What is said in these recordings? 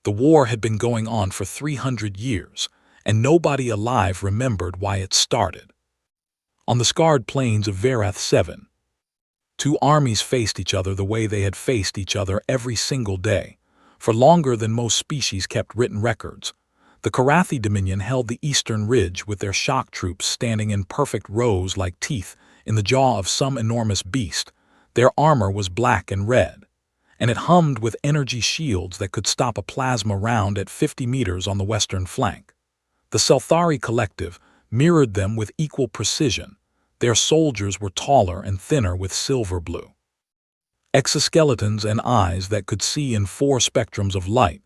The war had been going on for 300 years, and nobody alive remembered why it started. On the scarred plains of Verath 7, two armies faced each other the way they had faced each other every single day, for longer than most species kept written records. The Karathi Dominion held the eastern ridge with their shock troops standing in perfect rows like teeth in the jaw of some enormous beast. Their armor was black and red, and it hummed with energy shields that could stop a plasma round at 50 meters on the western flank. The Selthari Collective mirrored them with equal precision. Their soldiers were taller and thinner with silver blue exoskeletons and eyes that could see in 4 spectrums of light.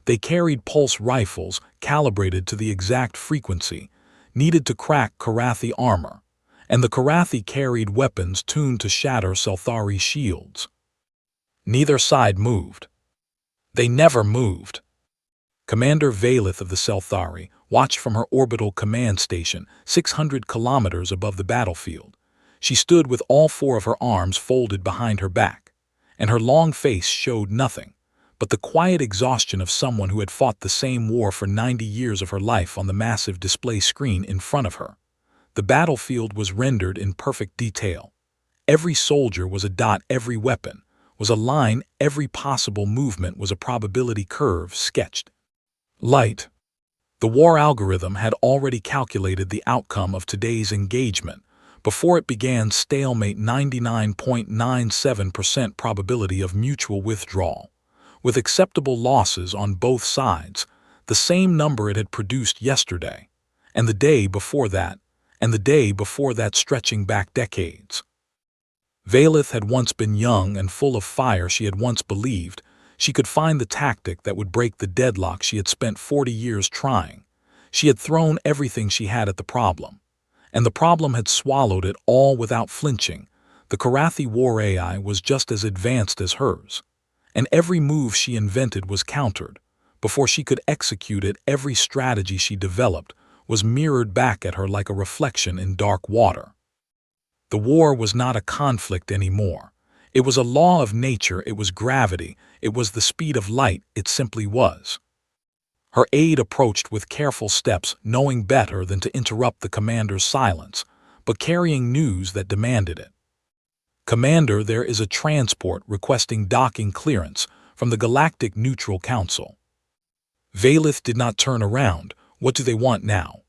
They carried pulse rifles calibrated to the exact frequency needed to crack Karathi armor, and the Karathi carried weapons tuned to shatter Selthari shields. Neither side moved. They never moved. Commander Valith of the Selthari watched from her orbital command station 600 kilometers above the battlefield. She stood with all 4 of her arms folded behind her back, and her long face showed nothing but the quiet exhaustion of someone who had fought the same war for 90 years of her life on the massive display screen in front of her. The battlefield was rendered in perfect detail. Every soldier was a dot, every weapon was a line, every possible movement was a probability curve sketched. Light. The war algorithm had already calculated the outcome of today's engagement. Before it began, stalemate, 99.97% probability of mutual withdrawal, with acceptable losses on both sides, the same number it had produced yesterday, and the day before that, and the day before that, stretching back decades. Valith had once been young and full of fire. She had once believed she could find the tactic that would break the deadlock she had spent 40 years trying. She had thrown everything she had at the problem, and the problem had swallowed it all without flinching. The Karathi war AI was just as advanced as hers, and every move she invented was countered. Before she could execute it, every strategy she developed was mirrored back at her like a reflection in dark water. The war was not a conflict anymore. It was a law of nature, it was gravity, it was the speed of light, it simply was. Her aide approached with careful steps, knowing better than to interrupt the commander's silence, but carrying news that demanded it. "Commander, there is a transport requesting docking clearance from the Galactic Neutral Council." Valith did not turn around. What do they want now?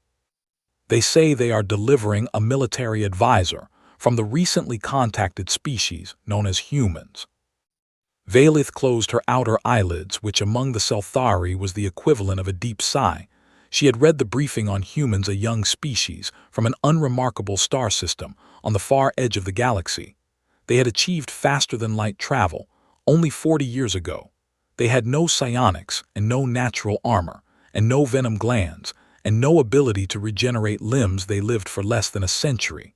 They say they are delivering a military advisor from the recently contacted species known as humans. Valith closed her outer eyelids, which among the Selthari was the equivalent of a deep sigh. She had read the briefing on humans, a young species from an unremarkable star system on the far edge of the galaxy. They had achieved faster-than-light travel only 40 years ago. They had no psionics and no natural armor and no venom glands and no ability to regenerate limbs. They lived for less than a century,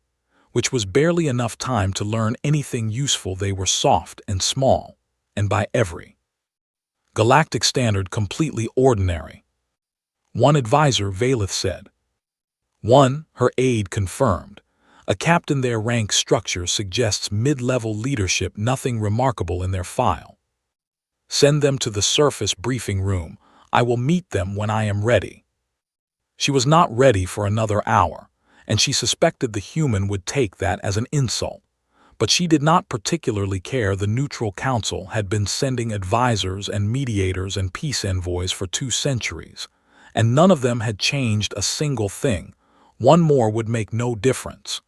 which was barely enough time to learn anything useful. They were soft and small, and by every galactic standard completely ordinary. One advisor, Valith said. One, her aide confirmed. A captain. Their rank structure suggests mid-level leadership, nothing remarkable in their file. Send them to the surface briefing room. I will meet them when I am ready. She was not ready for another hour, and she suspected the human would take that as an insult. But she did not particularly care. The Neutral Council had been sending advisors and mediators and peace envoys for 2 centuries, and none of them had changed a single thing. One more would make no difference.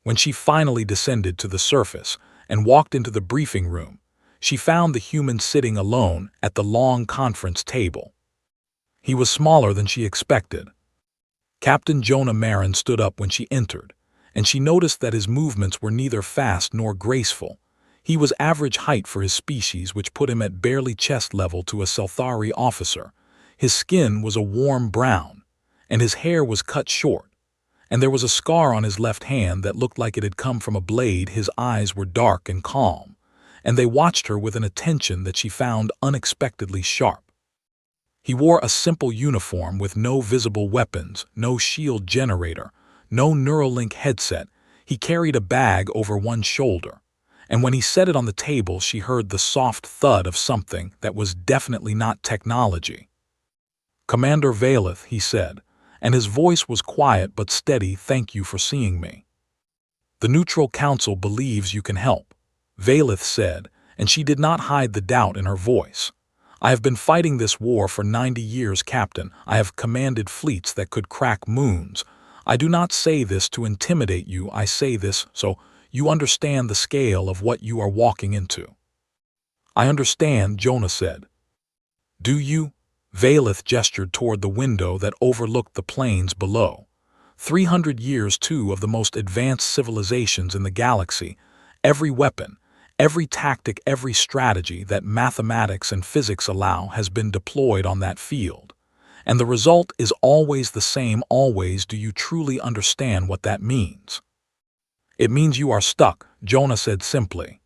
When she finally descended to the surface and walked into the briefing room, she found the human sitting alone at the long conference table. He was smaller than she expected. Captain Jonah Marin stood up when she entered, and she noticed that his movements were neither fast nor graceful. He was average height for his species, which put him at barely chest level to a Selthari officer. His skin was a warm brown, and his hair was cut short, and there was a scar on his left hand that looked like it had come from a blade. His eyes were dark and calm, and they watched her with an attention that she found unexpectedly sharp. He wore a simple uniform with no visible weapons, no shield generator, no Neuralink headset. He carried a bag over one shoulder, and when he set it on the table she heard the soft thud of something that was definitely not technology. "Commander Valeth," he said, and his voice was quiet but steady. "Thank you for seeing me." "The Neutral Council believes you can help," Valeth said, and she did not hide the doubt in her voice. "I have been fighting this war for 90 years, Captain. I have commanded fleets that could crack moons. I do not say this to intimidate you, I say this so you understand the scale of what you are walking into." "I understand," Jonah said. "Do you?" Valeth gestured toward the window that overlooked the plains below. 300 years, two of the most advanced civilizations in the galaxy. Every weapon, every tactic, every strategy that mathematics and physics allow has been deployed on that field. And the result is always the same, always. Do you truly understand what that means? "It means you are stuck," Jonah said simply.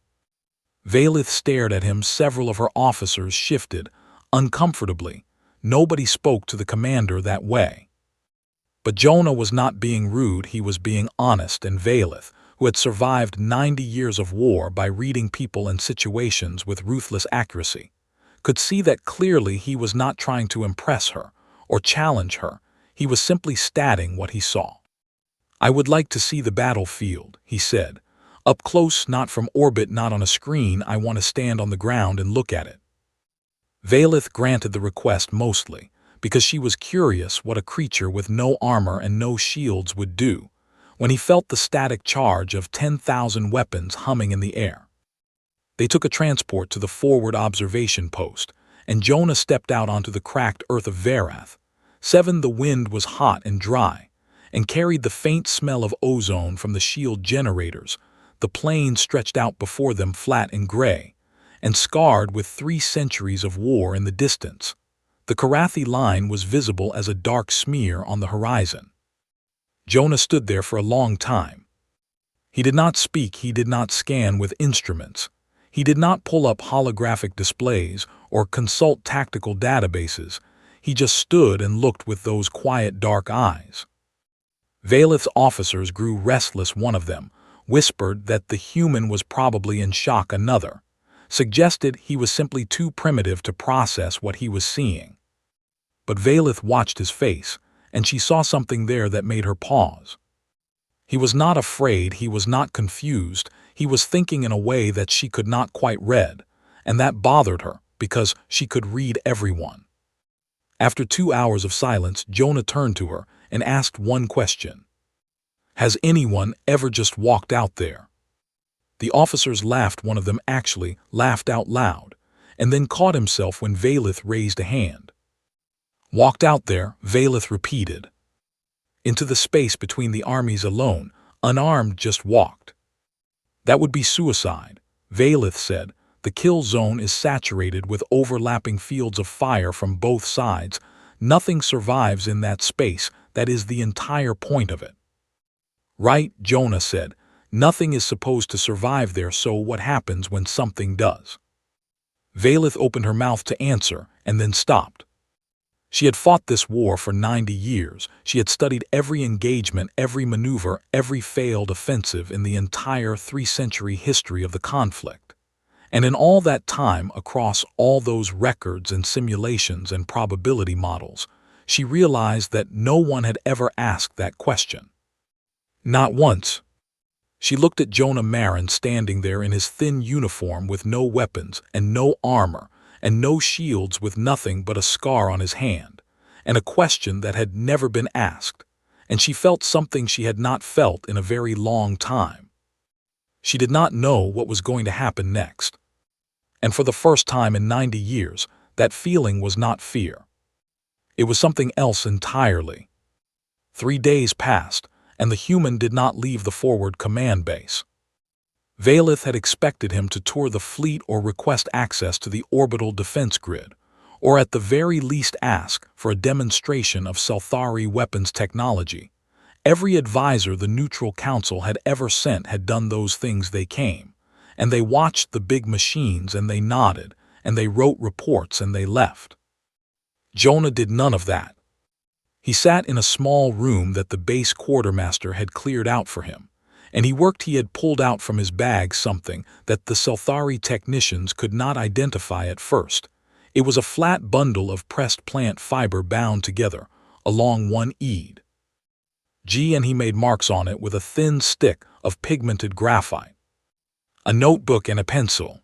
Valeth stared at him. Several of her officers shifted, uncomfortably. Nobody spoke to the commander that way. But Jonah was not being rude, he was being honest, and Valeth, who had survived 90 years of war by reading people and situations with ruthless accuracy, could see that clearly. He was not trying to impress her or challenge her, he was simply stating what he saw. "I would like to see the battlefield," he said. "Up close, not from orbit, not on a screen. I want to stand on the ground and look at it." Valeth granted the request mostly because she was curious what a creature with no armor and no shields would do when he felt the static charge of 10,000 weapons humming in the air. They took a transport to the forward observation post, and Jonah stepped out onto the cracked earth of Varath. 7. The wind was hot and dry, and carried the faint smell of ozone from the shield generators. The plain stretched out before them, flat and gray, and scarred with 3 centuries of war in the distance. The Karathi line was visible as a dark smear on the horizon. Jonah stood there for a long time. He did not speak, he did not scan with instruments. He did not pull up holographic displays or consult tactical databases. He just stood and looked with those quiet dark eyes. Valeth's officers grew restless. One of them whispered that the human was probably in shock. Another suggested he was simply too primitive to process what he was seeing. But Valeth watched his face, and she saw something there that made her pause. He was not afraid, he was not confused, he was thinking in a way that she could not quite read, and that bothered her because she could read everyone. After 2 hours of silence, Jonah turned to her and asked one question. "Has anyone ever just walked out there?" The officers laughed. One of them actually laughed out loud, and then caught himself when Valeth raised a hand. "Walked out there," Valeth repeated. "Into the space between the armies alone, unarmed, just walked." "That would be suicide," Valeth said. "The kill zone is saturated with overlapping fields of fire from both sides. Nothing survives in that space. That is the entire point of it." "Right," Jonah said. "Nothing is supposed to survive there, so what happens when something does?" Valeth opened her mouth to answer and then stopped. She had fought this war for 90 years. She had studied every engagement, every maneuver, every failed offensive in the entire 3-century history of the conflict. And in all that time, across all those records and simulations and probability models, she realized that no one had ever asked that question. Not once. She looked at Jonah Marin standing there in his thin uniform with no weapons and no armor and no shields, with nothing but a scar on his hand, and a question that had never been asked, and she felt something she had not felt in a very long time. She did not know what was going to happen next. And for the first time in 90 years, that feeling was not fear. It was something else entirely. 3 days passed, and the human did not leave the forward command base. Valeth had expected him to tour the fleet or request access to the orbital defense grid, or at the very least ask for a demonstration of Selthari weapons technology. Every advisor the Neutral Council had ever sent had done those things. They came, and they watched the big machines, and they nodded, and they wrote reports, and they left. Jonah did none of that. He sat in a small room that the base quartermaster had cleared out for him, and he had pulled out from his bag something that the Selthari technicians could not identify at first. It was a flat bundle of pressed plant fiber bound together, along one eed. And he made marks on it with a thin stick of pigmented graphite. A notebook and a pencil.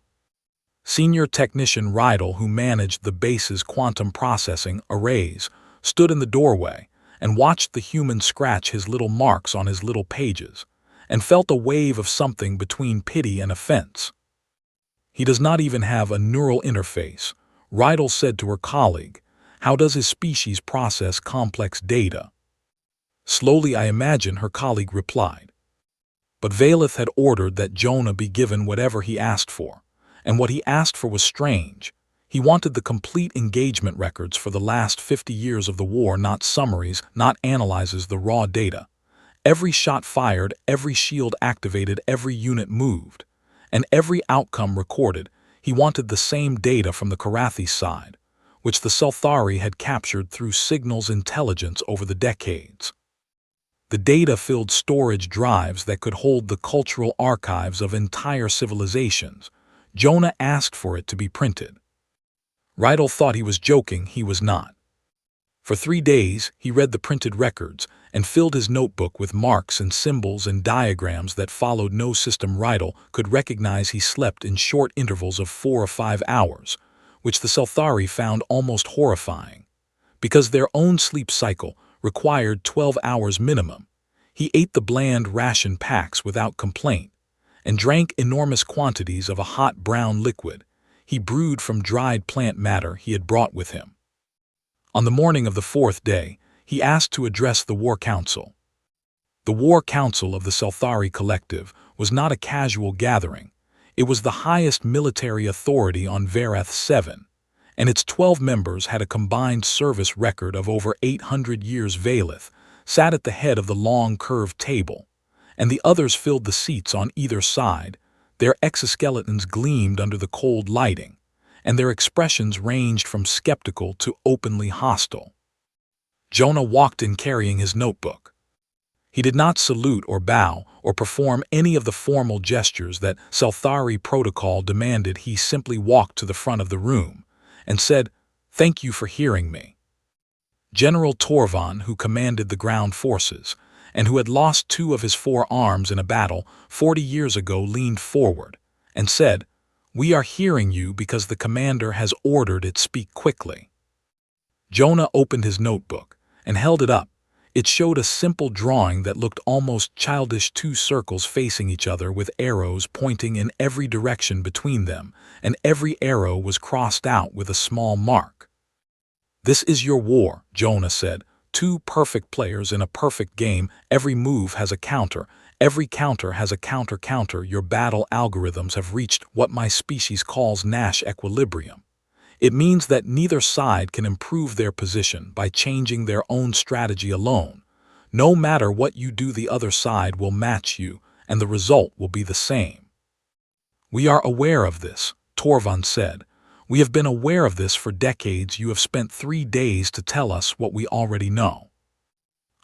Senior Technician Rydell, who managed the base's quantum processing arrays, stood in the doorway and watched the human scratch his little marks on his little pages, and felt a wave of something between pity and offense. He does not even have a neural interface, Rydell said to her colleague. How does his species process complex data? Slowly, I imagine, her colleague replied. But Valeth had ordered that Jonah be given whatever he asked for, and what he asked for was strange. He wanted the complete engagement records for the last 50 years of the war, not summaries, not analyses, the raw data. Every shot fired, every shield activated, every unit moved, and every outcome recorded. He wanted the same data from the Karathi side, which the Selthari had captured through signals intelligence over the decades. The data filled storage drives that could hold the cultural archives of entire civilizations. Jonah asked for it to be printed. Rydell thought he was joking. He was not. For 3 days, he read the printed records and filled his notebook with marks and symbols and diagrams that followed no system Rydell could recognize. He slept in short intervals of 4 or 5 hours, which the Selthari found almost horrifying, because their own sleep cycle required 12 hours minimum. He ate the bland ration packs without complaint and drank enormous quantities of a hot brown liquid he brewed from dried plant matter he had brought with him. On the morning of the 4th day, he asked to address the War Council. The War Council of the Selthari Collective was not a casual gathering. It was the highest military authority on Varath 7, and its 12 members had a combined service record of over 800 years. Valeth sat at the head of the long curved table, and the others filled the seats on either side. Their exoskeletons gleamed under the cold lighting, and their expressions ranged from skeptical to openly hostile. Jonah walked in carrying his notebook. He did not salute or bow or perform any of the formal gestures that Selthari protocol demanded. He simply walked to the front of the room and said, "Thank you for hearing me." General Torvan, who commanded the ground forces, and who had lost 2 of his 4 arms in a battle 40 years ago, leaned forward and said, "We are hearing you because the commander has ordered it. Speak quickly." Jonah opened his notebook and held it up. It showed a simple drawing that looked almost childish: 2 circles facing each other with arrows pointing in every direction between them, and every arrow was crossed out with a small mark. "This is your war," Jonah said. 2 perfect players in a perfect game. Every move has a counter. Every counter has a counter. Your battle algorithms have reached what my species calls Nash equilibrium. It means that neither side can improve their position by changing their own strategy alone. No matter what you do, the other side will match you, and the result will be the same. "We are aware of this," Torvan said. "We have been aware of this for decades. You have spent 3 days to tell us what we already know."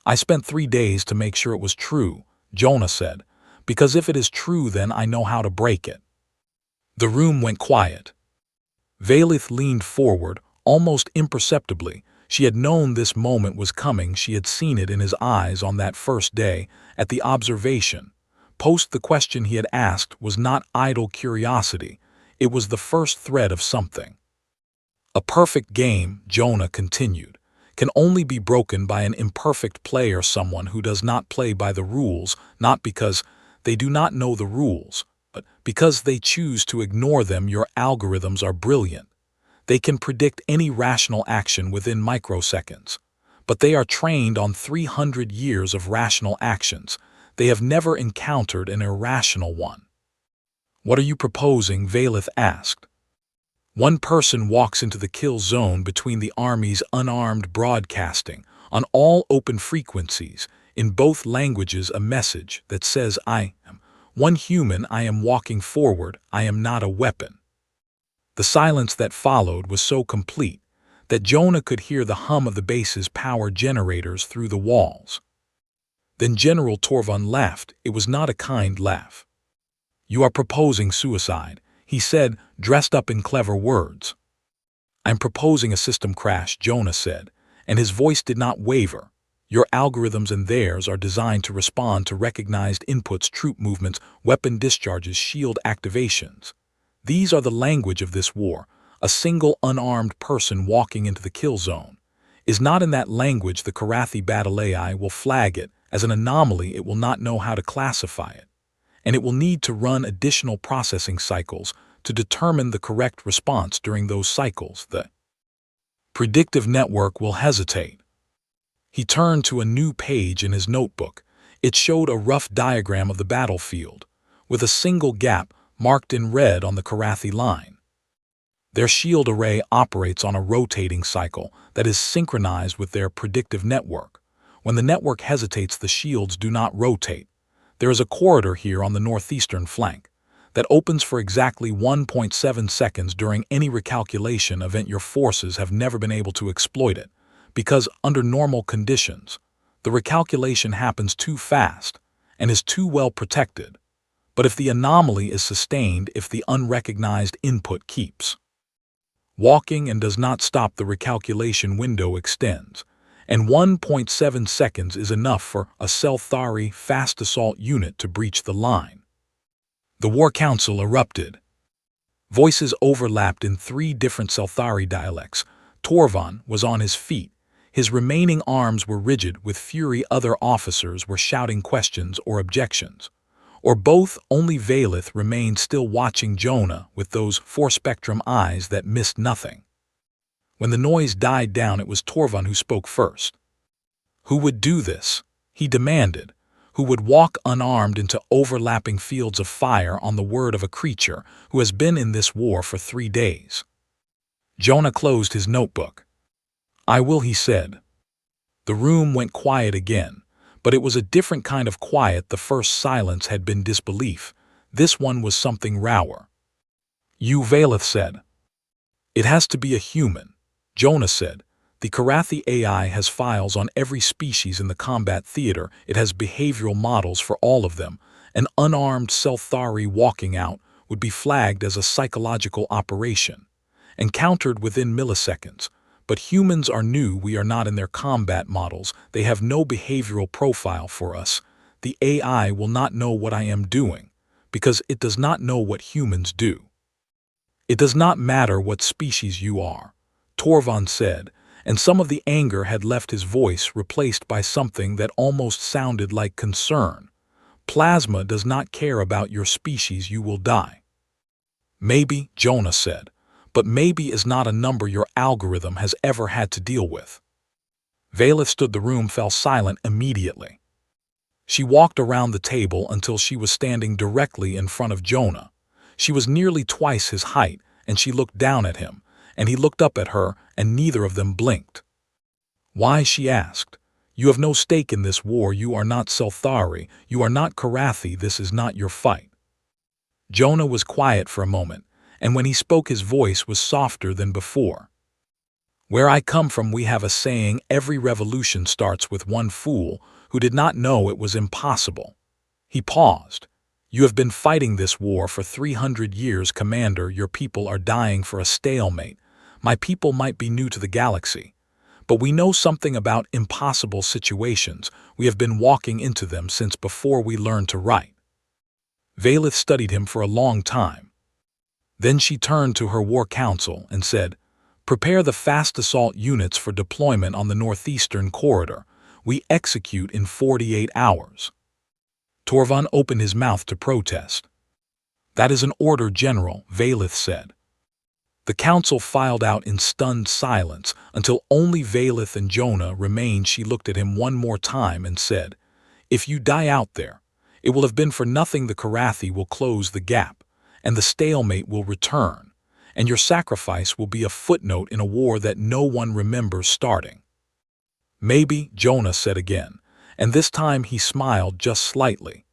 "I spent 3 days to make sure it was true," Jonah said, "because if it is true, then I know how to break it." The room went quiet. Valeth leaned forward, almost imperceptibly. She had known this moment was coming. She had seen it in his eyes on that first day, at the observation post. The question he had asked was not idle curiosity. It was the first thread of something. "A perfect game," Jonah continued, "can only be broken by an imperfect player, someone who does not play by the rules, not because they do not know the rules, but because they choose to ignore them. Your algorithms are brilliant. They can predict any rational action within microseconds, but they are trained on 300 years of rational actions. They have never encountered an irrational one." "What are you proposing?" Valeth asked. "One person walks into the kill zone between the army's unarmed, broadcasting on all open frequencies in both languages a message that says, 'I am one human. I am walking forward. I am not a weapon.'" The silence that followed was so complete that Jonah could hear the hum of the base's power generators through the walls. Then General Torvund laughed. It was not a kind laugh. "You are proposing suicide," he said, dressed up in clever words. "I'm proposing a system crash," Jonah said, and his voice did not waver. "Your algorithms and theirs are designed to respond to recognized inputs, troop movements, weapon discharges, shield activations. These are the language of this war. A single unarmed person walking into the kill zone is not in that language. The Karathi battle AI will flag it as an anomaly. It will not know how to classify it, and it will need to run additional processing cycles to determine the correct response. During those cycles, the predictive network will hesitate." He turned to a new page in his notebook. It showed a rough diagram of the battlefield, with a single gap marked in red on the Karathi line. Their shield array operates on a rotating cycle that is synchronized with their predictive network. When the network hesitates, the shields do not rotate. There is a corridor here on the northeastern flank that opens for exactly 1.7 seconds during any recalculation event. Your forces have never been able to exploit it, because under normal conditions, the recalculation happens too fast and is too well protected. But if the anomaly is sustained, if the unrecognized input keeps walking and does not stop, the recalculation window extends, and 1.7 seconds is enough for a Selthari fast assault unit to breach the line. The War Council erupted. Voices overlapped in 3 different Selthari dialects. Torvund was on his feet. His remaining arms were rigid with fury. Other officers were shouting questions or objections, or both. Only Valith remained still, watching Jonah with those 4-spectrum eyes that missed nothing. When the noise died down, it was Torvund who spoke first. "Who would do this?" he demanded. "Who would walk unarmed into overlapping fields of fire on the word of a creature who has been in this war for 3 days?" Jonah closed his notebook. "I will," he said. The room went quiet again, but it was a different kind of quiet. The first silence had been disbelief. This one was something rawer. "You," Valith said. "It has to be a human," Jonah said. "The Karathi AI has files on every species in the combat theater. It has behavioral models for all of them. An unarmed Selthari walking out would be flagged as a psychological operation and countered within milliseconds. But humans are new. We are not in their combat models. They have no behavioral profile for us. The AI will not know what I am doing, because it does not know what humans do." "It does not matter what species you are," Torvund said, and some of the anger had left his voice, replaced by something that almost sounded like concern. "Plasma does not care about your species. You will die." "Maybe," Jonah said, "but maybe is not a number your algorithm has ever had to deal with." Valith stood. The room fell silent immediately. She walked around the table until she was standing directly in front of Jonah. She was nearly twice his height, and she looked down at him, and he looked up at her, and neither of them blinked. "Why?" she asked. "You have no stake in this war. You are not Selthari. You are not Karathi. This is not your fight." Jonah was quiet for a moment, and when he spoke his voice was softer than before. "Where I come from, we have a saying: every revolution starts with one fool who did not know it was impossible." He paused. "You have been fighting this war for 300 years, Commander. Your people are dying for a stalemate. My people might be new to the galaxy, but we know something about impossible situations. We have been walking into them since before we learned to write." Valith studied him for a long time. Then she turned to her War Council and said, "Prepare the fast assault units for deployment on the northeastern corridor. We execute in 48 hours. Torvund opened his mouth to protest. "That is an order, General," Valith said. The council filed out in stunned silence until only Valith and Jonah remained. She looked at him one more time and said, "If you die out there, it will have been for nothing. The Karathi will close the gap, and the stalemate will return, and your sacrifice will be a footnote in a war that no one remembers starting." "Maybe," Jonah said again, and this time he smiled just slightly.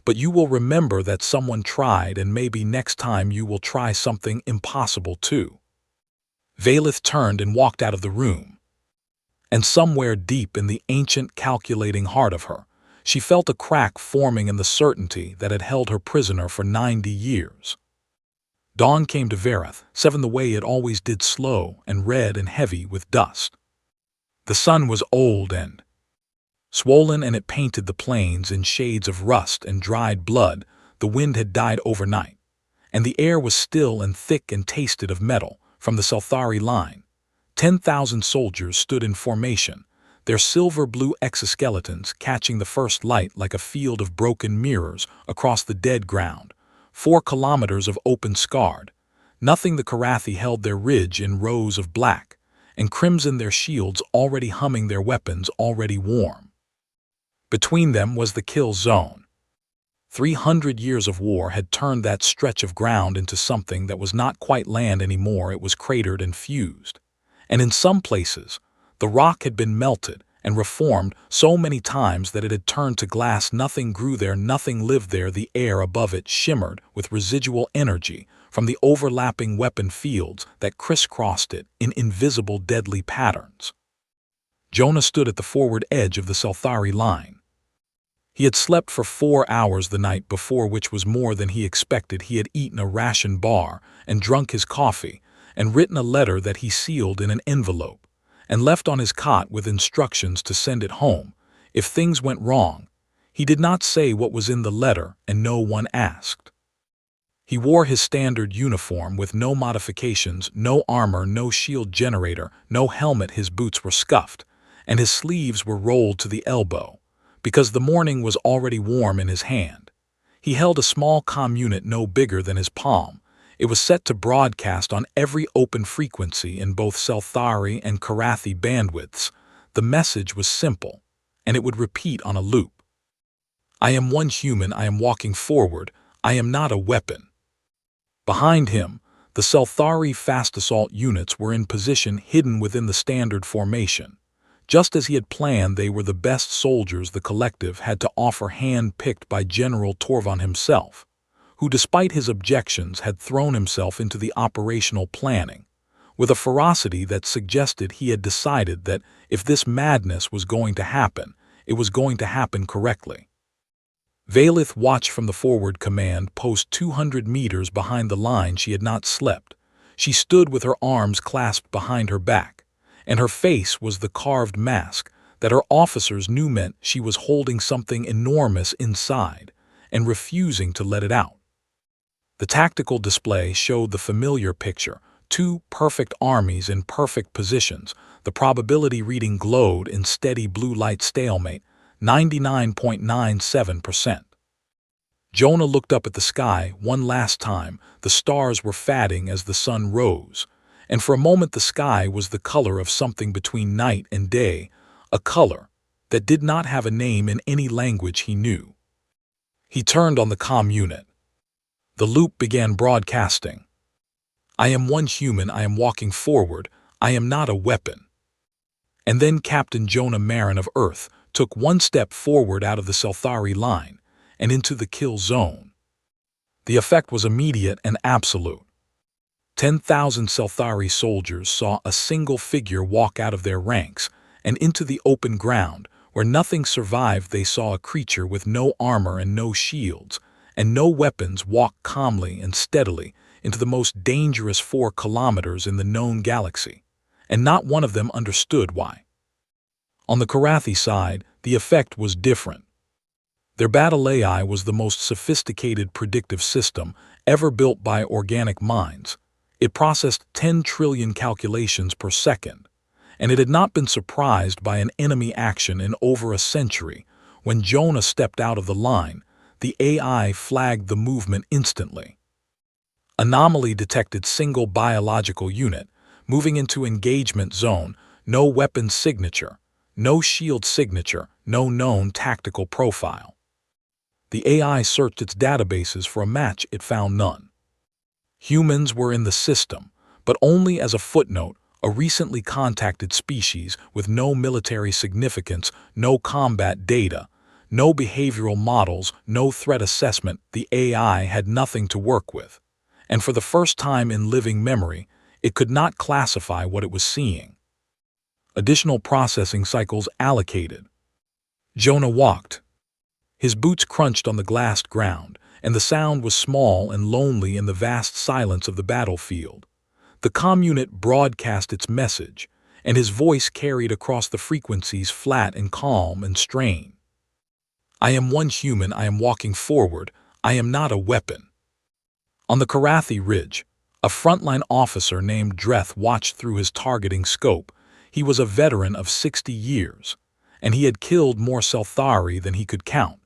"But you will remember that someone tried, and maybe next time you will try something impossible too." Valith turned and walked out of the room. And somewhere deep in the ancient calculating heart of her, She felt a crack forming in the certainty that had held her prisoner for 90 years. Dawn came to Verith, 7 the way it always did, slow and red and heavy with dust. The sun was old and swollen, and it painted the plains in shades of rust and dried blood. The wind had died overnight, and the air was still and thick and tasted of metal. From the Selthari line, 10,000 soldiers stood in formation, their silver-blue exoskeletons catching the first light like a field of broken mirrors across the dead ground. 4 kilometers of open scarred. Nothing the Karathi held their ridge in rows of black, and crimson their shields already humming, their weapons already warm. Between them was the kill zone. 300 years of war had turned that stretch of ground into something that was not quite land anymore. It was cratered and fused. And in some places, the rock had been melted and reformed so many times that it had turned to glass. Nothing grew there, nothing lived there. The air above it shimmered with residual energy from the overlapping weapon fields that crisscrossed it in invisible deadly patterns. Jonah stood at the forward edge of the Selthari line. He had slept for 4 hours the night before, which was more than he expected. He had eaten a ration bar and drunk his coffee and written a letter that he sealed in an envelope and left on his cot with instructions to send it home if things went wrong. He did not say what was in the letter, and no one asked. He wore his standard uniform with no modifications, no armor, no shield generator, no helmet. His boots were scuffed, and his sleeves were rolled to the elbow, because the morning was already warm in his hand. He held a small comm unit no bigger than his palm. It was set to broadcast on every open frequency in both Selthari and Karathi bandwidths. The message was simple, and it would repeat on a loop. I am one human, I am walking forward, I am not a weapon. Behind him, the Selthari fast assault units were in position, hidden within the standard formation. Just as he had planned, they were the best soldiers the collective had to offer, hand-picked by General Torvan himself, who, despite his objections, had thrown himself into the operational planning with a ferocity that suggested he had decided that if this madness was going to happen, it was going to happen correctly. Valith watched from the forward command post 200 meters behind the line. She had not slept. She stood with her arms clasped behind her back, and her face was the carved mask that her officers knew meant she was holding something enormous inside and refusing to let it out. The tactical display showed the familiar picture: 2 perfect armies in perfect positions. The probability reading glowed in steady blue light. Stalemate, 99.97%. Jonah looked up at the sky one last time. The stars were fading as the sun rose, and for a moment the sky was the color of something between night and day, a color that did not have a name in any language he knew. He turned on the comm unit. The loop began broadcasting. I am one human, I am walking forward, I am not a weapon. And then Captain Jonah Marin of Earth took 1 step forward out of the Selthari line and into the kill zone. The effect was immediate and absolute. 10,000 Selthari soldiers saw a single figure walk out of their ranks and into the open ground where nothing survived. They saw a creature with no armor and no shields and no weapons walk calmly and steadily into the most dangerous 4 kilometers in the known galaxy, and not one of them understood why. On the Karathi side, the effect was different. Their battle AI was the most sophisticated predictive system ever built by organic minds. It processed 10 trillion calculations per second, and it had not been surprised by an enemy action in over a century. When Jonah stepped out of the line, the AI flagged the movement instantly. Anomaly detected: single biological unit moving into engagement zone, no weapon signature, no shield signature, no known tactical profile. The AI searched its databases for a match. It found none. Humans were in the system, but only as a footnote, a recently contacted species with no military significance, no combat data, no behavioral models, no threat assessment. The AI had nothing to work with, and for the first time in living memory, it could not classify what it was seeing. Additional processing cycles allocated. Jonah walked His boots crunched on the glassed ground, and the sound was small and lonely in the vast silence of the battlefield. The comm unit broadcast its message, and his voice carried across the frequencies flat and calm and strained. I am one human, I am walking forward, I am not a weapon. On the Karathi Ridge, a frontline officer named Dreth watched through his targeting scope. He was a veteran of 60 years, and he had killed more Selthari than he could count.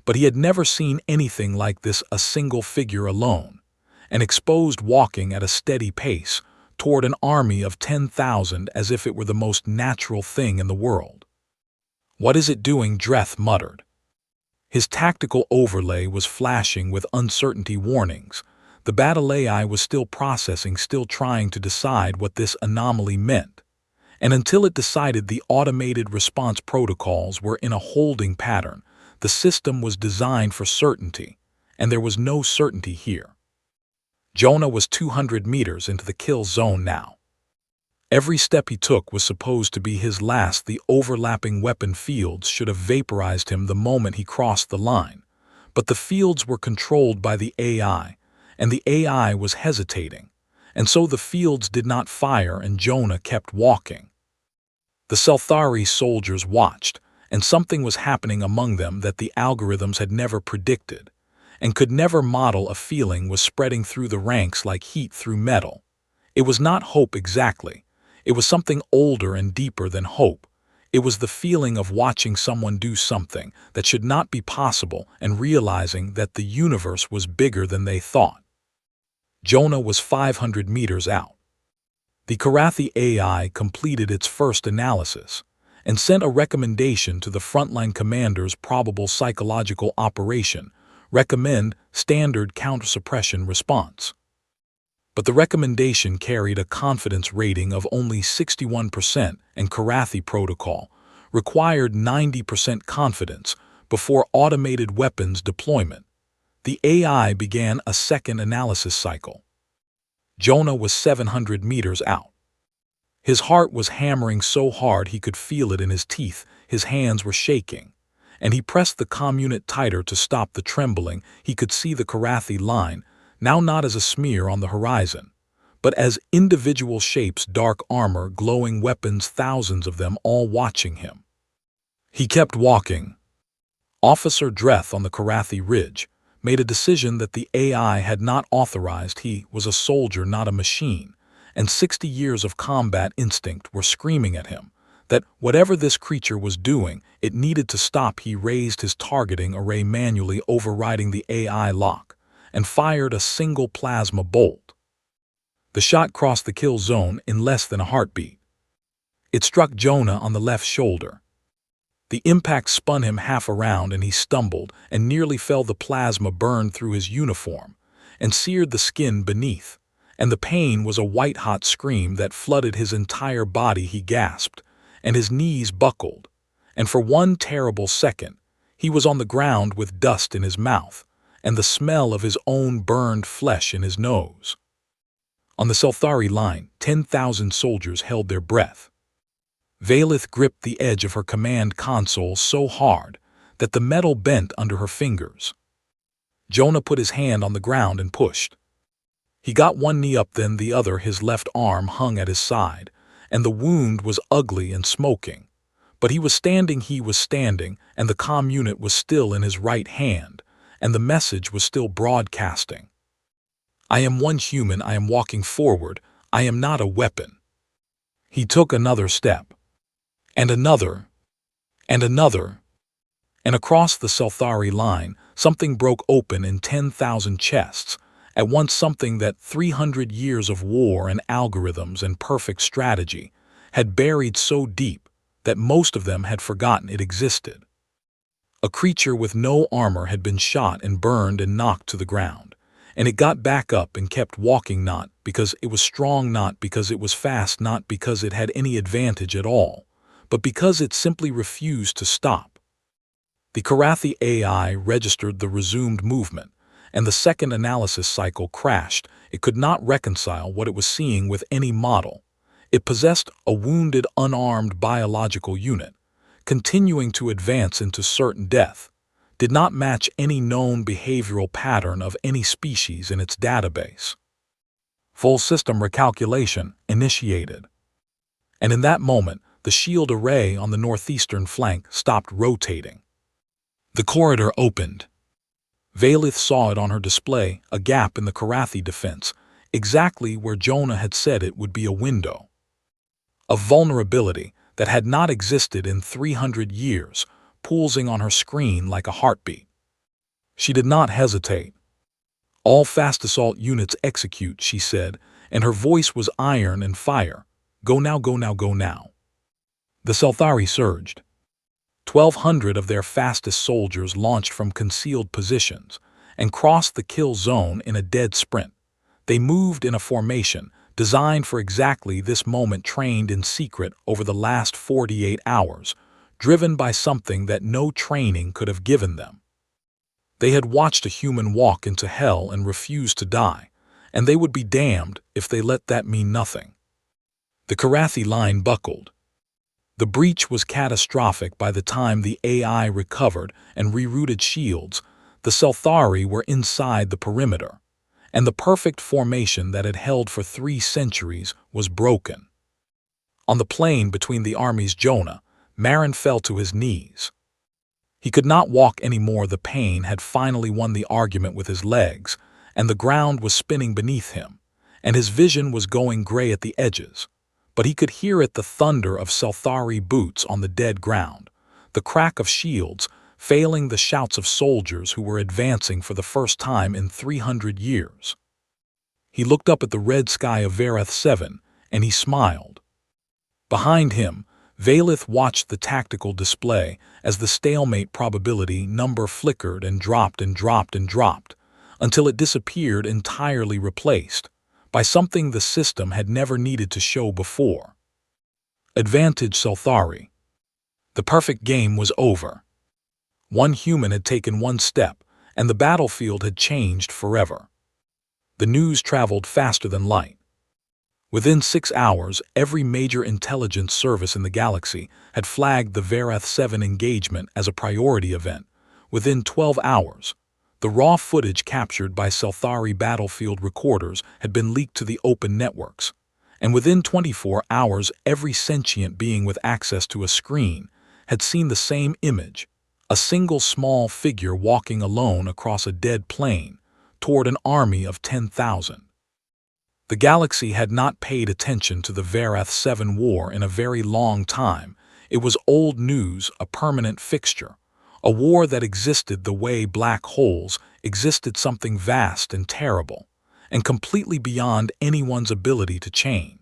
But he had never seen anything like this, a single figure alone, and exposed walking at a steady pace toward an army of 10,000 as if it were the most natural thing in the world. What is it doing? Dreth muttered. His tactical overlay was flashing with uncertainty warnings. The battle AI was still processing, still trying to decide what this anomaly meant. And until it decided, the automated response protocols were in a holding pattern. The system was designed for certainty, and there was no certainty here. Jonah was 200 meters into the kill zone now. Every step he took was supposed to be his last. The overlapping weapon fields should have vaporized him the moment he crossed the line. But the fields were controlled by the AI, and the AI was hesitating, and so the fields did not fire and Jonah kept walking. The Selthari soldiers watched, and something was happening among them that the algorithms had never predicted, and could never model. A feeling was spreading through the ranks like heat through metal. It was not hope exactly. It was something older and deeper than hope. It was the feeling of watching someone do something that should not be possible and realizing that the universe was bigger than they thought. Jonah was 500 meters out. The Karathi AI completed its first analysis and sent a recommendation to the frontline commanders: probable psychological operation, recommend standard counter-suppression response. But the recommendation carried a confidence rating of only 61%, and Karathi protocol required 90% confidence before automated weapons deployment. The AI began a second analysis cycle. Jonah was 700 meters out. His heart was hammering so hard he could feel it in his teeth. His hands were shaking, and he pressed the comm unit tighter to stop the trembling. He could see the Karathi line, now not as a smear on the horizon, but as individual shapes: dark armor, glowing weapons, thousands of them, all watching him. He kept walking. Officer Dreth on the Karathi Ridge made a decision that the AI had not authorized. He was a soldier, not a machine, and 60 years of combat instinct were screaming at him that whatever this creature was doing, it needed to stop. He raised his targeting array, manually overriding the AI lock, and fired a single plasma bolt. The shot crossed the kill zone in less than a heartbeat. It struck Jonah on the left shoulder. The impact spun him half around and he stumbled and nearly fell. The plasma burned through his uniform and seared the skin beneath, and the pain was a white-hot scream that flooded his entire body. He gasped, and his knees buckled, and for one terrible second, he was on the ground with dust in his mouth and the smell of his own burned flesh in his nose. On the Selthari line, 10,000 soldiers held their breath. Valith gripped the edge of her command console so hard that the metal bent under her fingers. Jonah put his hand on the ground and pushed. He got one knee up, then the other. His left arm hung at his side, and the wound was ugly and smoking. But he was standing, and the comm unit was still in his right hand, and the message was still broadcasting. I am one human, I am walking forward, I am not a weapon. He took another step, and another, and another, and across the Selthari line, something broke open in 10,000 chests. At once, something that 300 years of war and algorithms and perfect strategy had buried so deep that most of them had forgotten it existed. A creature with no armor had been shot and burned and knocked to the ground, and it got back up and kept walking, not because it was strong, not because it was fast, not because it had any advantage at all, but because it simply refused to stop. The Karathi AI registered the resumed movement, and the second analysis cycle crashed. It could not reconcile what it was seeing with any model. It possessed a wounded, unarmed biological unit, continuing to advance into certain death. did not match any known behavioral pattern of any species in its database. Full system recalculation initiated. And in that moment, the shield array on the northeastern flank stopped rotating. The corridor opened. Valith saw it on her display, a gap in the Karathi defense, exactly where Jonah had said it would be a window. A vulnerability that had not existed in 300 years, pulsing on her screen like a heartbeat. She did not hesitate. "All fast assault units execute," she said, and her voice was iron and fire. "Go now, go now, go now." The Selthari surged. 1,200 of their fastest soldiers launched from concealed positions and crossed the kill zone in a dead sprint. They moved in a formation designed for exactly this moment, trained in secret over the last 48 hours, driven by something that no training could have given them. They had watched a human walk into hell and refused to die, and they would be damned if they let that mean nothing. The Karathi line buckled. The breach was catastrophic. By the time the AI recovered and rerouted shields, the Selthari were inside the perimeter, and the perfect formation that had held for 3 centuries was broken. On the plain between the armies, Jonah, Marin fell to his knees. He could not walk anymore. The pain had finally won the argument with his legs, and the ground was spinning beneath him, and his vision was going gray at the edges. But he could hear it, the thunder of Selthari boots on the dead ground, the crack of shields, failing, the shouts of soldiers who were advancing for the first time in 300 years. He looked up at the red sky of Varath 7, and he smiled. Behind him, Valith watched the tactical display as the stalemate probability number flickered and dropped and dropped and dropped, until it disappeared, entirely replaced by something the system had never needed to show before. Advantage Selthari. The perfect game was over. One human had taken one step, and the battlefield had changed forever. The news traveled faster than light. Within 6 hours, every major intelligence service in the galaxy had flagged the Varath 7 engagement as a priority event. Within 12 hours, the raw footage captured by Selthari battlefield recorders had been leaked to the open networks, and within 24 hours every sentient being with access to a screen had seen the same image, a single small figure walking alone across a dead plain toward an army of 10,000. The galaxy had not paid attention to the Varath 7 war in a very long time. It was old news, a permanent fixture. A war that existed the way black holes existed, something vast and terrible, and completely beyond anyone's ability to change.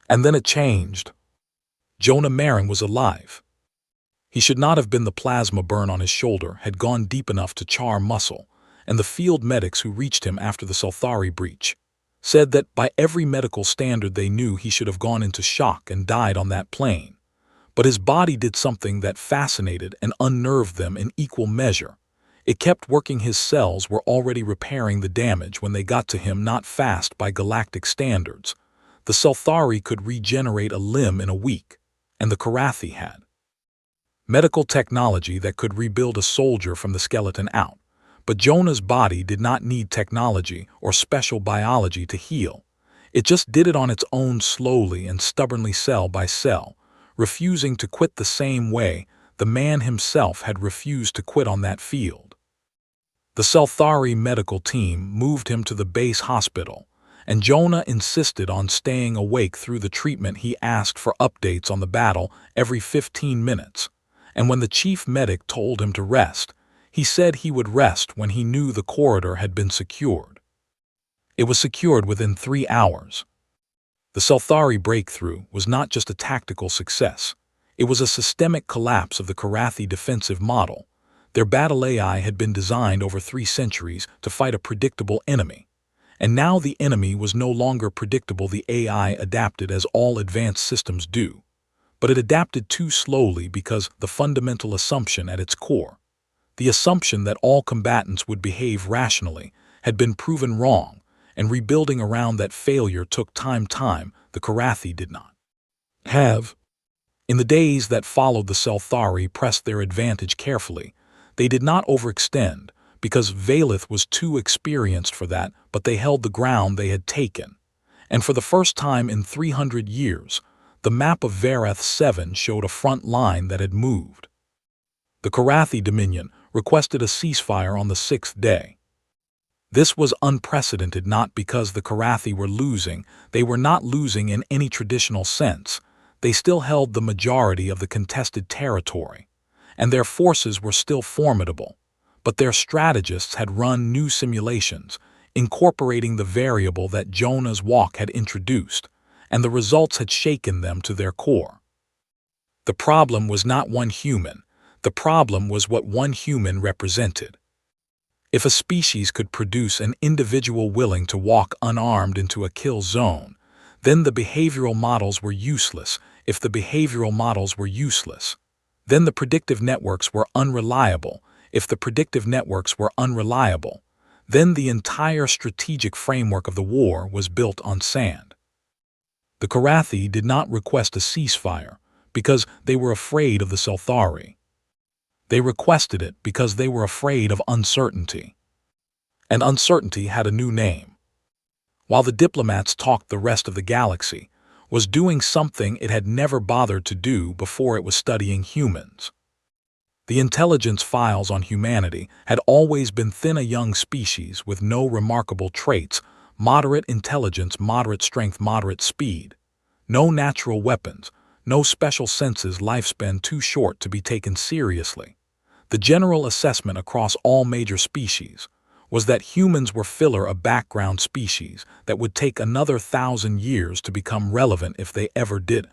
And then it changed. Jonah Marin was alive. He should not have been. The plasma burn on his shoulder had gone deep enough to char muscle, and the field medics who reached him after the Selthari breach said that by every medical standard they knew he should have gone into shock and died on that plane. But his body did something that fascinated and unnerved them in equal measure. It kept working. His cells were already repairing the damage when they got to him, not fast by galactic standards. The Selthari could regenerate a limb in a week, and the Karathi had medical technology that could rebuild a soldier from the skeleton out. But Jonah's body did not need technology or special biology to heal. It just did it on its own, slowly and stubbornly, cell by cell, refusing to quit the same way the man himself had refused to quit on that field. The Selthari medical team moved him to the base hospital, and Jonah insisted on staying awake through the treatment. He asked for updates on the battle every 15 minutes, and when the chief medic told him to rest, he said he would rest when he knew the corridor had been secured. It was secured within 3 hours. The Selthari breakthrough was not just a tactical success. It was a systemic collapse of the Karathi defensive model. Their battle AI had been designed over 3 centuries to fight a predictable enemy. And now the enemy was no longer predictable. The AI adapted as all advanced systems do. But it adapted too slowly, because the fundamental assumption at its core, the assumption that all combatants would behave rationally, had been proven wrong, and rebuilding around that failure took time the Karathi did not have. In the days that followed, the Selthari pressed their advantage carefully. They did not overextend, because Valith was too experienced for that, but they held the ground they had taken. And for the first time in 300 years, the map of Varath 7 showed a front line that had moved. The Karathi Dominion requested a ceasefire on the 6th day. This was unprecedented not because the Karathi were losing. They were not losing in any traditional sense. They still held the majority of the contested territory, and their forces were still formidable. But their strategists had run new simulations, incorporating the variable that Jonah's walk had introduced, and the results had shaken them to their core. The problem was not one human. The problem was what one human represented. If a species could produce an individual willing to walk unarmed into a kill zone, then the behavioral models were useless. If the behavioral models were useless, then the predictive networks were unreliable. If the predictive networks were unreliable, then the entire strategic framework of the war was built on sand. The Karathi did not request a ceasefire because they were afraid of the Selthari. They requested it because they were afraid of uncertainty. And uncertainty had a new name. While the diplomats talked, the rest of the galaxy was doing something it had never bothered to do before. It was studying humans. The intelligence files on humanity had always been thin, a young species with no remarkable traits, moderate intelligence, moderate strength, moderate speed, no natural weapons, no special senses, lifespan too short to be taken seriously. The general assessment across all major species was that humans were filler, a background species that would take another 1,000 years to become relevant if they ever did.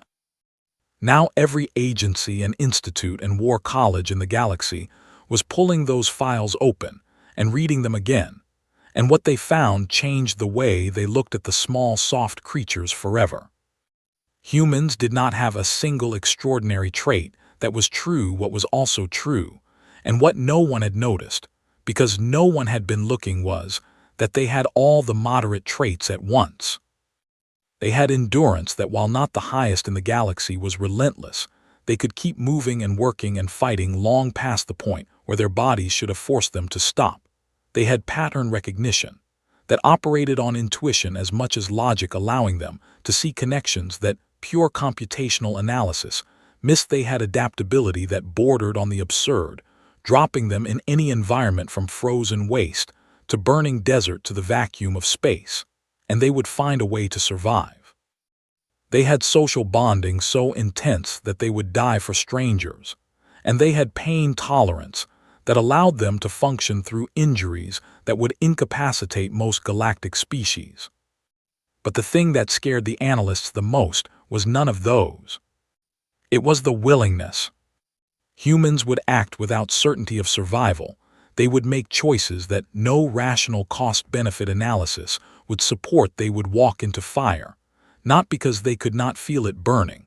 Now every agency and institute and war college in the galaxy was pulling those files open and reading them again, and what they found changed the way they looked at the small, soft creatures forever. Humans did not have a single extraordinary trait that was true. What was also true, and what no one had noticed, because no one had been looking, was that they had all the moderate traits at once. They had endurance that, while not the highest in the galaxy, was relentless. They could keep moving and working and fighting long past the point where their bodies should have forced them to stop. They had pattern recognition that operated on intuition as much as logic, allowing them to see connections that pure computational analysis missed. They had adaptability that bordered on the absurd, dropping them in any environment from frozen waste to burning desert to the vacuum of space, and they would find a way to survive. They had social bonding so intense that they would die for strangers, and they had pain tolerance that allowed them to function through injuries that would incapacitate most galactic species. But the thing that scared the analysts the most was none of those. It was the willingness. Humans would act without certainty of survival. They would make choices that no rational cost-benefit analysis would support. They would walk into fire, not because they could not feel it burning,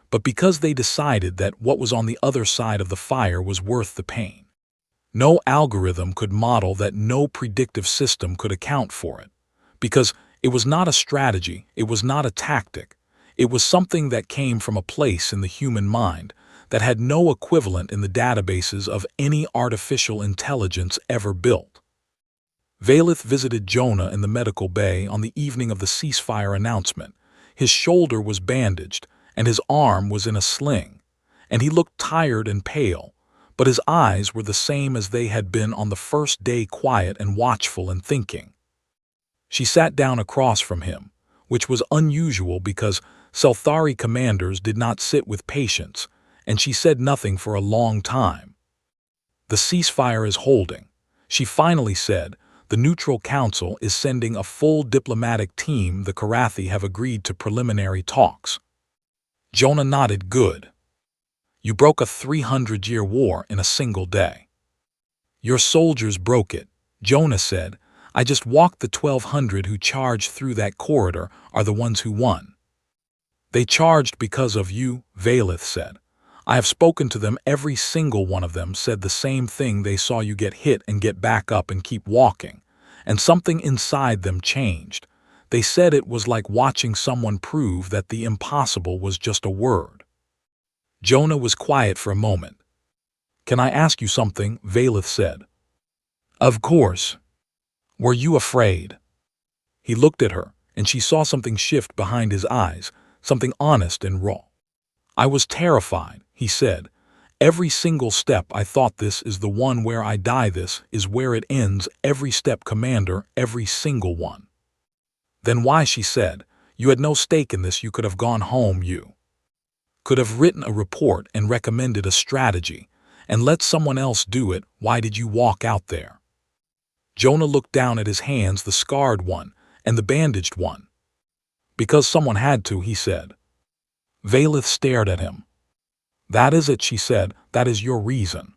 but because they decided that what was on the other side of the fire was worth the pain. No algorithm could model that, no predictive system could account for it, because it was not a strategy, it was not a tactic, it was something that came from a place in the human mind that had no equivalent in the databases of any artificial intelligence ever built. Valith visited Jonah in the medical bay on the evening of the ceasefire announcement. His shoulder was bandaged, and his arm was in a sling, and he looked tired and pale, but his eyes were the same as they had been on the first day, quiet and watchful and thinking. She sat down across from him, which was unusual because Selthari commanders did not sit with patience, and she said nothing for a long time. "The ceasefire is holding," she finally said. "The Neutral Council is sending a full diplomatic team. The Karathi have agreed to preliminary talks." Jonah nodded. "Good. You broke a 300-year war in a single day." "Your soldiers broke it," Jonah said. "I just walked. The 1,200 who charged through that corridor are the ones who won." "They charged because of you," Valith said. "I have spoken to them. Every single one of them said the same thing. They saw you get hit and get back up and keep walking, and something inside them changed. They said it was like watching someone prove that the impossible was just a word." Jonah was quiet for a moment. "Can I ask you something?" Valeth said. "Of course." "Were you afraid?" He looked at her, and she saw something shift behind his eyes, something honest and raw. "I was terrified," he said. "Every single step I thought this is the one where I die, this is where it ends, every step, Commander, every single one." "Then why," she said, "you had no stake in this, you could have gone home, you could have written a report and recommended a strategy, and let someone else do it. Why did you walk out there?" Jonah looked down at his hands, the scarred one and the bandaged one. "Because someone had to," he said. Valeth stared at him. "That is it," she said. "That is your reason."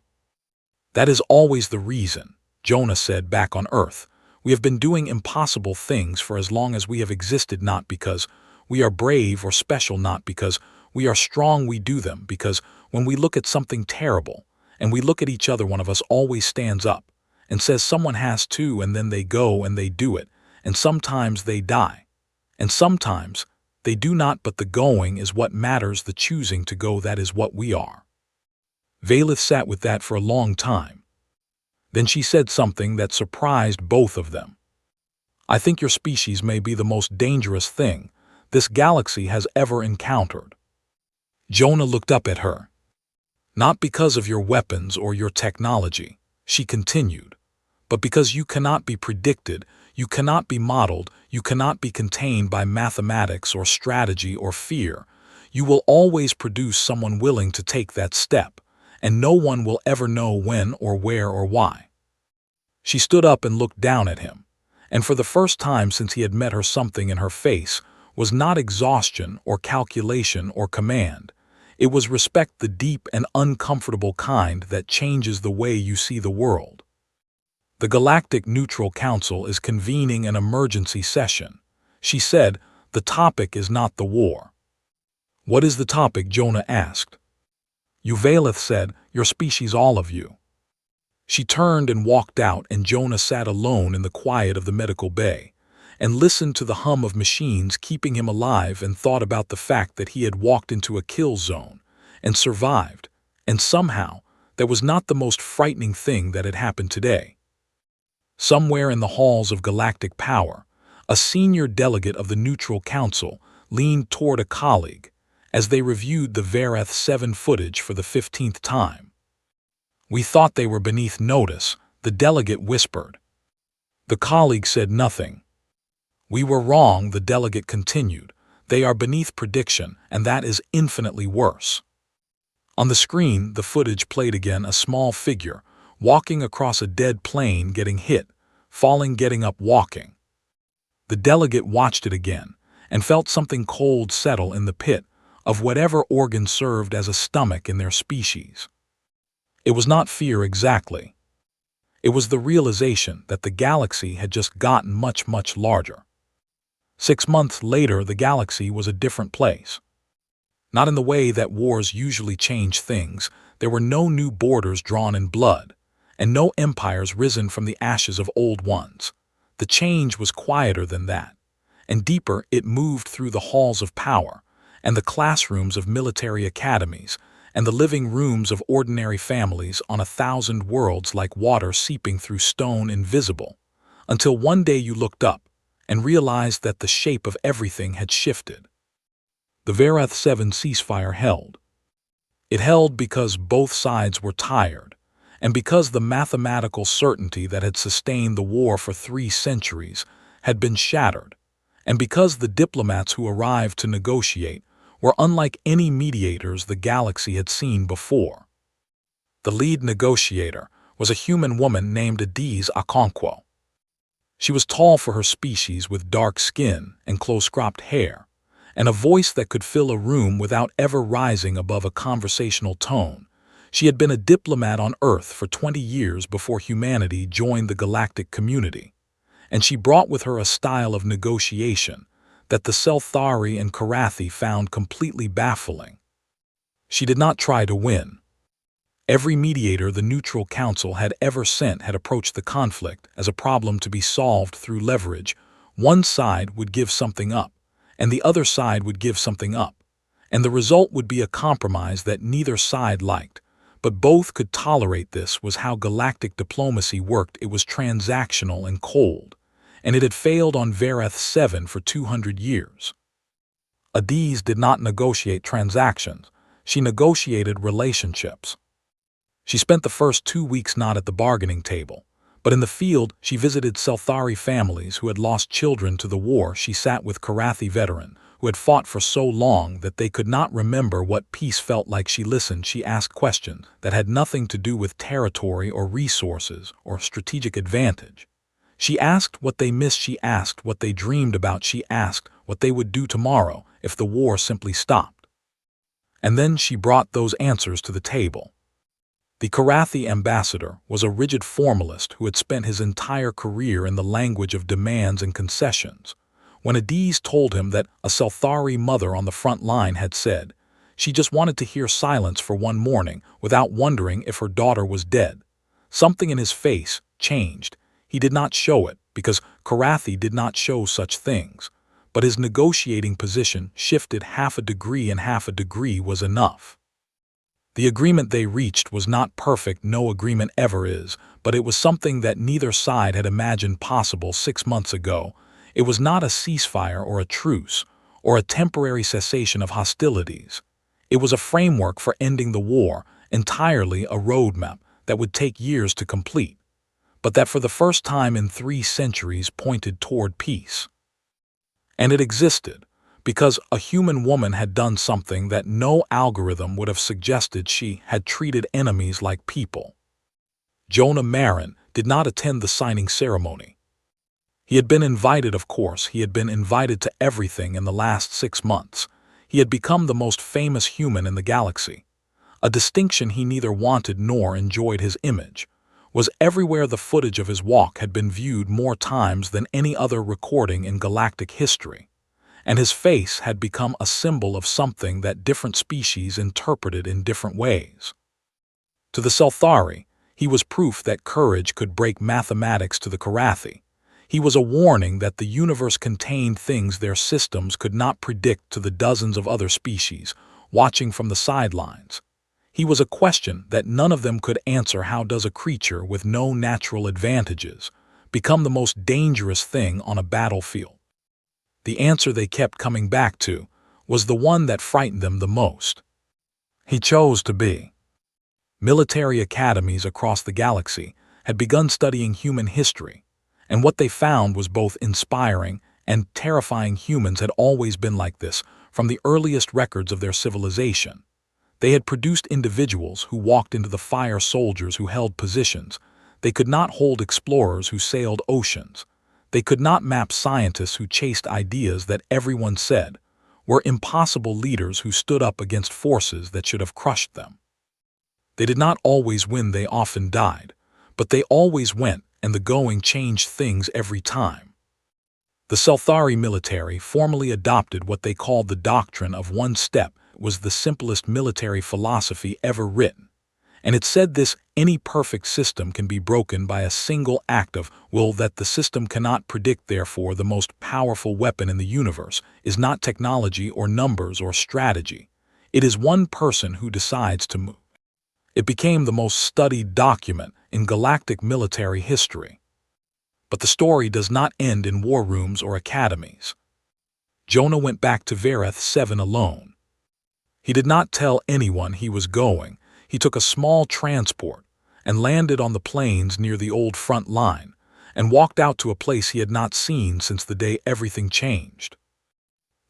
"That is always the reason," Jonah said. "Back on Earth, we have been doing impossible things for as long as we have existed, not because we are brave or special, not because we are strong. We do them because when we look at something terrible and we look at each other, one of us always stands up and says someone has to, and then they go and they do it, and sometimes they die, and sometimes they do not, but the going is what matters, the choosing to go, that is what we are." Valeth sat with that for a long time. Then she said something that surprised both of them. "I think your species may be the most dangerous thing this galaxy has ever encountered." Jonah looked up at her. "Not because of your weapons or your technology," she continued, "but because you cannot be predicted, you cannot be modeled, you cannot be contained by mathematics or strategy or fear. You will always produce someone willing to take that step, and no one will ever know when or where or why." She stood up and looked down at him, and for the first time since he had met her, something in her face was not exhaustion or calculation or command. It was respect, the deep and uncomfortable kind that changes the way you see the world. "The Galactic Neutral Council is convening an emergency session," she said. "The topic is not the war." "What is the topic?" Jonah asked. "You," Valeth said, "your species, all of you." She turned and walked out, and Jonah sat alone in the quiet of the medical bay and listened to the hum of machines keeping him alive, and thought about the fact that he had walked into a kill zone and survived, and somehow that was not the most frightening thing that had happened today. Somewhere in the halls of galactic power, a senior delegate of the Neutral Council leaned toward a colleague as they reviewed the Vareth 7 footage for the 15th time. "We thought they were beneath notice," the delegate whispered. The colleague said nothing. "We were wrong," the delegate continued. "They are beneath prediction, and that is infinitely worse." On the screen, the footage played again, a small figure walking across a dead plane, getting hit, falling, getting up, walking. The delegate watched it again and felt something cold settle in the pit of whatever organ served as a stomach in their species. It was not fear exactly. It was the realization that the galaxy had just gotten much, much larger. 6 months later, the galaxy was a different place. Not in the way that wars usually change things. There were no new borders drawn in blood, and no empires risen from the ashes of old ones. The change was quieter than that, and deeper. It moved through the halls of power, and the classrooms of military academies, and the living rooms of ordinary families on 1,000 worlds, like water seeping through stone, invisible, until one day you looked up and realized that the shape of everything had shifted. The Vareth 7 ceasefire held. It held because both sides were tired, and because the mathematical certainty that had sustained the war for 3 centuries had been shattered, and because the diplomats who arrived to negotiate were unlike any mediators the galaxy had seen before. The lead negotiator was a human woman named Adiz Okonkwo. She was tall for her species, with dark skin and close-cropped hair, and a voice that could fill a room without ever rising above a conversational tone. She had been a diplomat on Earth for 20 years before humanity joined the galactic community, and she brought with her a style of negotiation that the Selthari and Karathi found completely baffling. She did not try to win. Every mediator the Neutral Council had ever sent had approached the conflict as a problem to be solved through leverage. One side would give something up, and the other side would give something up, and the result would be a compromise that neither side liked, But both could tolerate this was how galactic diplomacy worked. It was transactional and cold, and it had failed on Vareth 7 for 200 years. Adiz did not negotiate transactions. She negotiated relationships. She spent the first 2 weeks not at the bargaining table, but in the field she visited Selthari families who had lost children to the war. She sat with Karathi veteran who had fought for so long that they could not remember what peace felt like. She listened. She asked questions that had nothing to do with territory or resources or strategic advantage. She asked what they missed. She asked what they dreamed about. She asked what they would do tomorrow if the war simply stopped. And then she brought those answers to the table. The Karathi ambassador was a rigid formalist who had spent his entire career in the language of demands and concessions. When Adiz told him that a Selthari mother on the front line had said she just wanted to hear silence for one morning without wondering if her daughter was dead, something in his face changed. He did not show it because Karathi did not show such things, but his negotiating position shifted half a degree, and half a degree was enough. The agreement they reached was not perfect, no agreement ever is, but it was something that neither side had imagined possible 6 months ago. It was not a ceasefire or a truce, or a temporary cessation of hostilities. It was a framework for ending the war, entirely a roadmap that would take years to complete, but that for the first time in 3 centuries pointed toward peace. And it existed because a human woman had done something that no algorithm would have suggested. She had treated enemies like people. Jonah Marin did not attend the signing ceremony. He had been invited, of course. He had been invited to everything in the last 6 months. He had become the most famous human in the galaxy. A distinction he neither wanted nor enjoyed. His image was everywhere. The footage of his walk had been viewed more times than any other recording in galactic history, and his face had become a symbol of something that different species interpreted in different ways. To the Selthari, he was proof that courage could break mathematics. To the Karathi, he was a warning that the universe contained things their systems could not predict. To the dozens of other species watching from the sidelines, he was a question that none of them could answer. How does a creature with no natural advantages become the most dangerous thing on a battlefield? The answer they kept coming back to was the one that frightened them the most. He chose to be. Military academies across the galaxy had begun studying human history, and what they found was both inspiring and terrifying. Humans had always been like this from the earliest records of their civilization. They had produced individuals who walked into the fire, soldiers who held positions. They could not hold explorers who sailed oceans. They could not map scientists who chased ideas that everyone said were impossible, leaders who stood up against forces that should have crushed them. They did not always win, they often died, but they always went, and the going changed things every time. The Selthari military formally adopted what they called the doctrine of one step. It was the simplest military philosophy ever written, and it said this: any perfect system can be broken by a single act of will that the system cannot predict. Therefore, the most powerful weapon in the universe is not technology or numbers or strategy. It is one person who decides to move. It became the most studied document in galactic military history. But the story does not end in war rooms or academies. Jonah went back to Vareth 7 alone. He did not tell anyone he was going. He took a small transport and landed on the plains near the old front line and walked out to a place he had not seen since the day everything changed.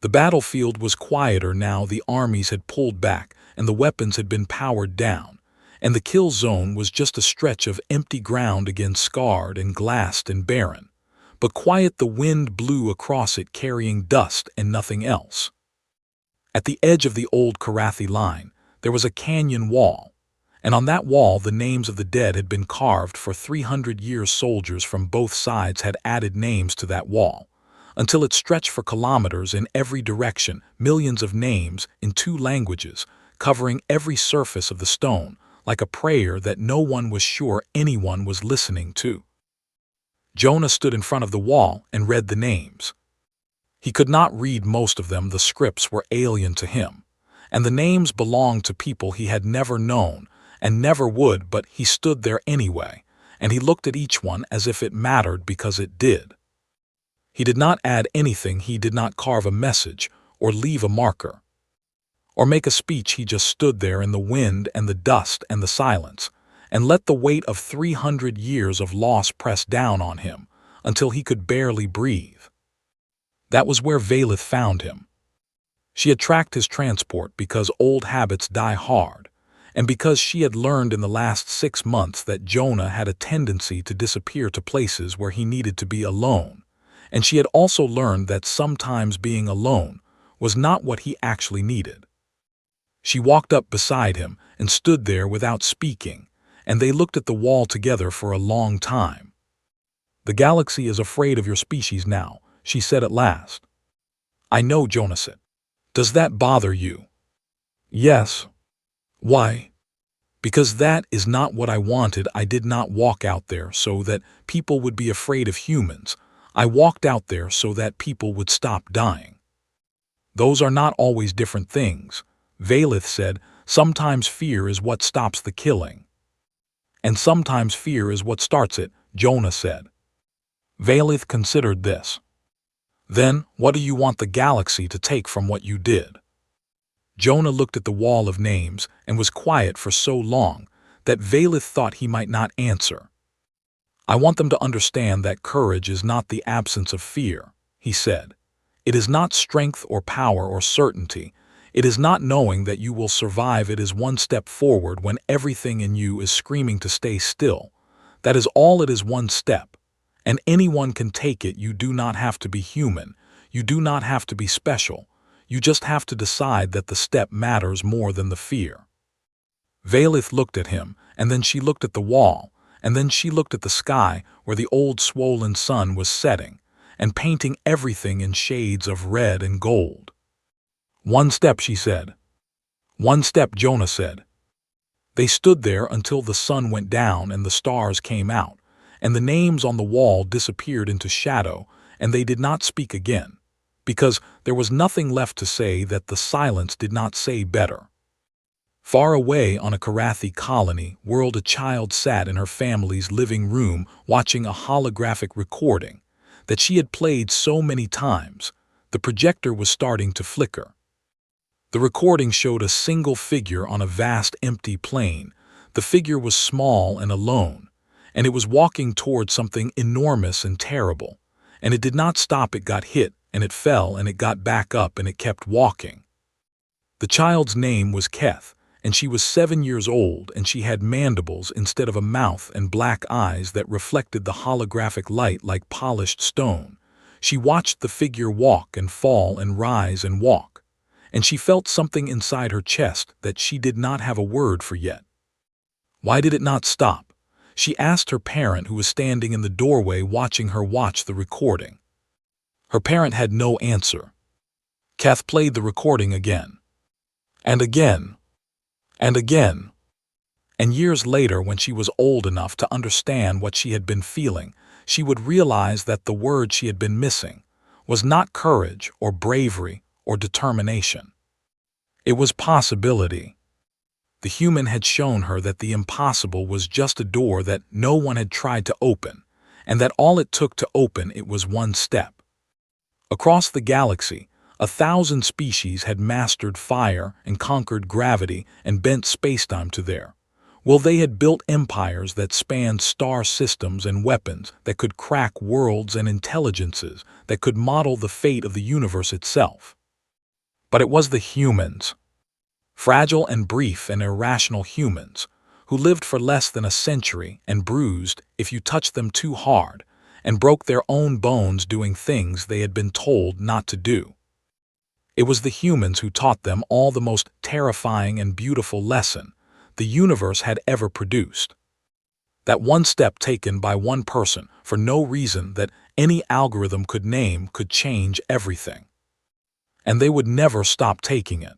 The battlefield was quieter now. The armies had pulled back and the weapons had been powered down, and the kill zone was just a stretch of empty ground again, scarred and glassed and barren, but quiet. The wind blew across it carrying dust and nothing else. At the edge of the old Karathi line, there was a canyon wall, and on that wall the names of the dead had been carved. For 300 years soldiers from both sides had added names to that wall, until it stretched for kilometers in every direction, millions of names in 2 languages, covering every surface of the stone, like a prayer that no one was sure anyone was listening to. Jonah stood in front of the wall and read the names. He could not read most of them. The scripts were alien to him, and the names belonged to people he had never known, and never would, but he stood there anyway, and he looked at each one as if it mattered because it did. He did not add anything, he did not carve a message, or leave a marker, or make a speech. He just stood there in the wind and the dust and the silence, and let the weight of 300 years of loss press down on him until he could barely breathe. That was where Valith found him. She had tracked his transport because old habits die hard, and because she had learned in the last 6 months that Jonah had a tendency to disappear to places where he needed to be alone, and she had also learned that sometimes being alone was not what he actually needed. She walked up beside him and stood there without speaking, and they looked at the wall together for a long time. "The galaxy is afraid of your species now," she said at last. "I know," Jonah said. "Does that bother you?" "Yes." "Why?" "Because that is not what I wanted. I did not walk out there so that people would be afraid of humans. I walked out there so that people would stop dying." "Those are not always different things," Valith said. "Sometimes fear is what stops the killing." "And sometimes fear is what starts it," Jonah said. Valith considered this. "Then, what do you want the galaxy to take from what you did?" Jonah looked at the wall of names and was quiet for so long that Valith thought he might not answer. "I want them to understand that courage is not the absence of fear," he said. "It is not strength or power or certainty. It is not knowing that you will survive. It is one step forward when everything in you is screaming to stay still. That is all. It is one step. And anyone can take it. You do not have to be human. You do not have to be special. You just have to decide that the step matters more than the fear." Valith looked at him, and then she looked at the wall, and then she looked at the sky where the old swollen sun was setting and painting everything in shades of red and gold. "One step," she said. "One step," Jonah said. They stood there until the sun went down and the stars came out, and the names on the wall disappeared into shadow, and they did not speak again, because there was nothing left to say that the silence did not say better. Far away on a Karathi colony world, a child sat in her family's living room watching a holographic recording that she had played so many times. The projector was starting to flicker. The recording showed a single figure on a vast empty plain. The figure was small and alone, and it was walking towards something enormous and terrible, and it did not stop. It got hit, and it fell, and it got back up, and it kept walking. The child's name was Keth, and she was 7 years old, and she had mandibles instead of a mouth and black eyes that reflected the holographic light like polished stone. She watched the figure walk and fall and rise and walk, and she felt something inside her chest that she did not have a word for yet. Why did it not stop? She asked her parent, who was standing in the doorway watching her watch the recording. Her parent had no answer. Kath played the recording again, and again, and again. And years later, when she was old enough to understand what she had been feeling, she would realize that the word she had been missing was not courage or bravery or determination. It was possibility. The human had shown her that the impossible was just a door that no one had tried to open, and that all it took to open it was one step. Across the galaxy, 1,000 species had mastered fire and conquered gravity and bent spacetime to their will. They had built empires that spanned star systems and weapons that could crack worlds and intelligences that could model the fate of the universe itself. But it was the humans, fragile and brief and irrational humans, who lived for less than a century and bruised if you touched them too hard, and broke their own bones doing things they had been told not to do. It was the humans who taught them all the most terrifying and beautiful lesson the universe had ever produced. That one step taken by one person for no reason that any algorithm could name could change everything. And they would never stop taking it.